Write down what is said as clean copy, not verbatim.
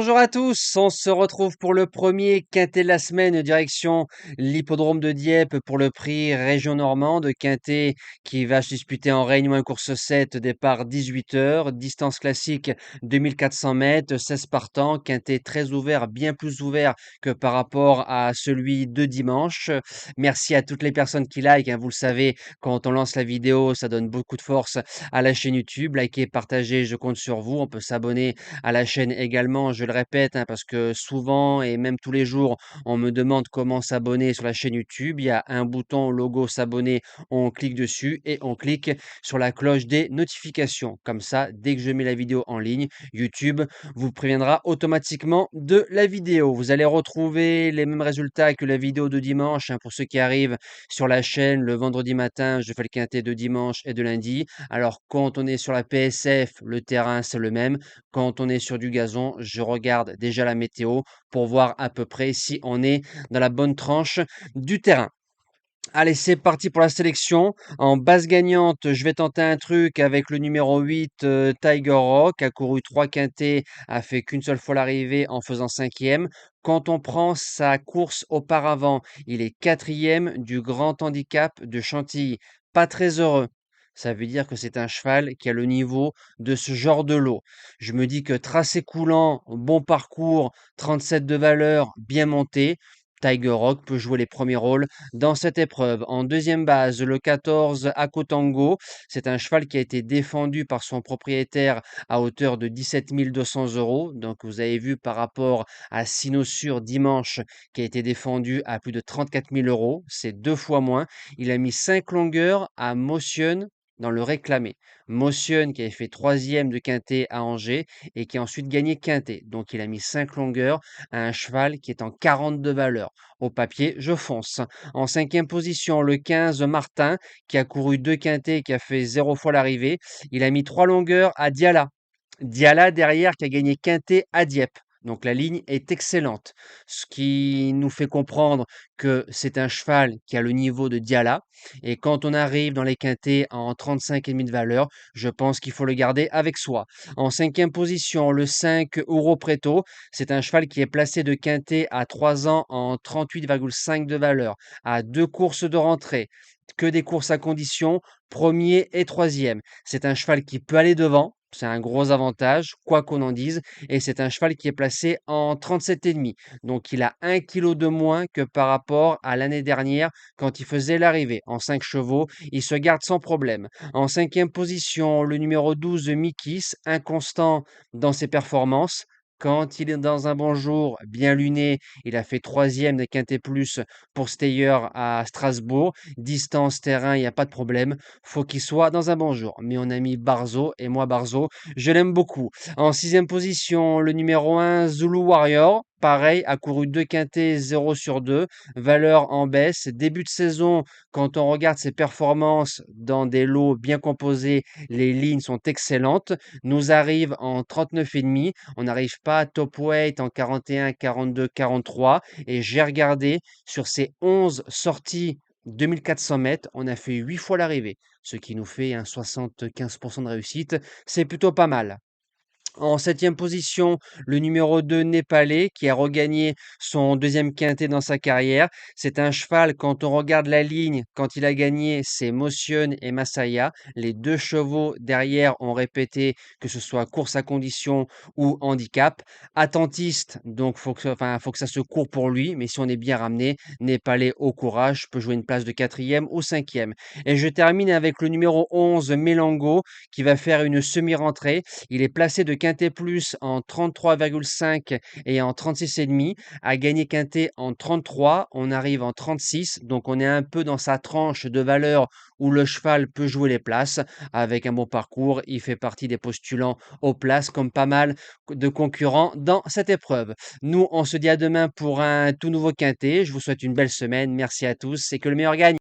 Bonjour à tous, on se retrouve pour le premier quintet de la semaine direction l'hippodrome de Dieppe pour le prix Région Normande. Quintet qui va se disputer en Réunion 1 course 7, départ 18 heures, distance classique 2400 mètres, 16 partants, quintet très ouvert, bien plus ouvert que par rapport à celui de dimanche. Merci à toutes les personnes qui like, hein, vous le savez, quand on lance la vidéo, ça donne beaucoup de force à la chaîne YouTube. Likez, partagez, je compte sur vous. On peut s'abonner à la chaîne également, je le répète, hein, parce que souvent et même tous les jours, on me demande comment s'abonner sur la chaîne YouTube. Il y a un bouton logo s'abonner, on clique dessus et on clique sur la cloche des notifications. Comme ça, dès que je mets la vidéo en ligne, YouTube vous préviendra automatiquement de la vidéo. Vous allez retrouver les mêmes résultats que la vidéo de dimanche, hein, pour ceux qui arrivent sur la chaîne le vendredi matin. Je fais le quintet de dimanche et de lundi. Alors quand on est sur la PSF, le terrain c'est le même. Quand on est sur du gazon, je regarde déjà la météo pour voir à peu près si on est dans la bonne tranche du terrain. Allez, c'est parti pour la sélection. En base gagnante, je vais tenter un truc avec le numéro 8, Tiger Rock, a couru 3 quintets, a fait qu'une seule fois l'arrivée en faisant 5e. Quand on prend sa course auparavant, il est 4e du grand handicap de Chantilly. Pas très heureux. Ça veut dire que c'est un cheval qui a le niveau de ce genre de lot. Je me dis que tracé coulant, bon parcours, 37 de valeur, bien monté. Tiger Rock peut jouer les premiers rôles dans cette épreuve. En deuxième base, le 14 Akotango, c'est un cheval qui a été défendu par son propriétaire à hauteur de 17 200 euros. Donc vous avez vu par rapport à Sinosure dimanche qui a été défendu à plus de 34 000 euros, c'est 2 fois moins. Il a mis 5 longueurs à Motion dans le réclamé. Motion qui avait fait troisième de quintet à Angers et qui a ensuite gagné quintet. Donc il a mis 5 longueurs à un cheval qui est en 42 valeurs. Au papier, je fonce. En cinquième position, le 15 Martin, qui a couru 2 quintets et qui a fait 0 fois l'arrivée. Il a mis 3 longueurs à Diala. Diala derrière qui a gagné quintet à Dieppe. Donc la ligne est excellente. Ce qui nous fait comprendre que c'est un cheval qui a le niveau de Diala. Et quand on arrive dans les quintets en 35,5 de valeur, je pense qu'il faut le garder avec soi. En cinquième position, le 5 Ouro Preto. C'est un cheval qui est placé de quintet à 3 ans en 38,5 de valeur, à 2 courses de rentrée. Que des courses à condition, premier et troisième. C'est un cheval qui peut aller devant, c'est un gros avantage, quoi qu'on en dise, et c'est un cheval qui est placé en 37,5. Donc il a 1 kilo de moins que par rapport à l'année dernière quand il faisait l'arrivée. En 5 chevaux, il se garde sans problème. En cinquième position, le numéro 12 Mikis, inconstant dans ses performances. Quand il est dans un bon jour, bien luné, il a fait troisième des Quintet Plus pour Steyer à Strasbourg. Distance, terrain, il n'y a pas de problème. Faut qu'il soit dans un bon jour. Mais on a mis Barzo, et moi Barzo, je l'aime beaucoup. En sixième position, le numéro 1, Zulu Warrior. Pareil, a couru 2 quintets, 0 sur 2. Valeur en baisse. Début de saison, quand on regarde ses performances dans des lots bien composés, les lignes sont excellentes. Nous arrive en 39,5. On n'arrive pas à top weight en 41, 42, 43. Et j'ai regardé sur ces 11 sorties 2400 mètres, on a fait 8 fois l'arrivée, ce qui nous fait un 75% de réussite. C'est plutôt pas mal. En septième position, le numéro 2 Népalais qui a regagné son deuxième quintet dans sa carrière. C'est un cheval, quand on regarde la ligne, quand il a gagné, c'est Motion et Masaya. Les 2 chevaux derrière ont répété que ce soit course à condition ou handicap. Attentiste, donc faut que ça se court pour lui, mais si on est bien ramené, Népalais au courage peut jouer une place de quatrième ou cinquième. Et je termine avec le numéro 11 Mélango qui va faire une semi-rentrée. Il est placé de Quintet Plus en 33,5 et en 36,5. A gagné Quintet en 33. On arrive en 36. Donc on est un peu dans sa tranche de valeur où le cheval peut jouer les places. Avec un bon parcours, il fait partie des postulants aux places comme pas mal de concurrents dans cette épreuve. Nous, on se dit à demain pour un tout nouveau Quintet. Je vous souhaite une belle semaine. Merci à tous et que le meilleur gagne.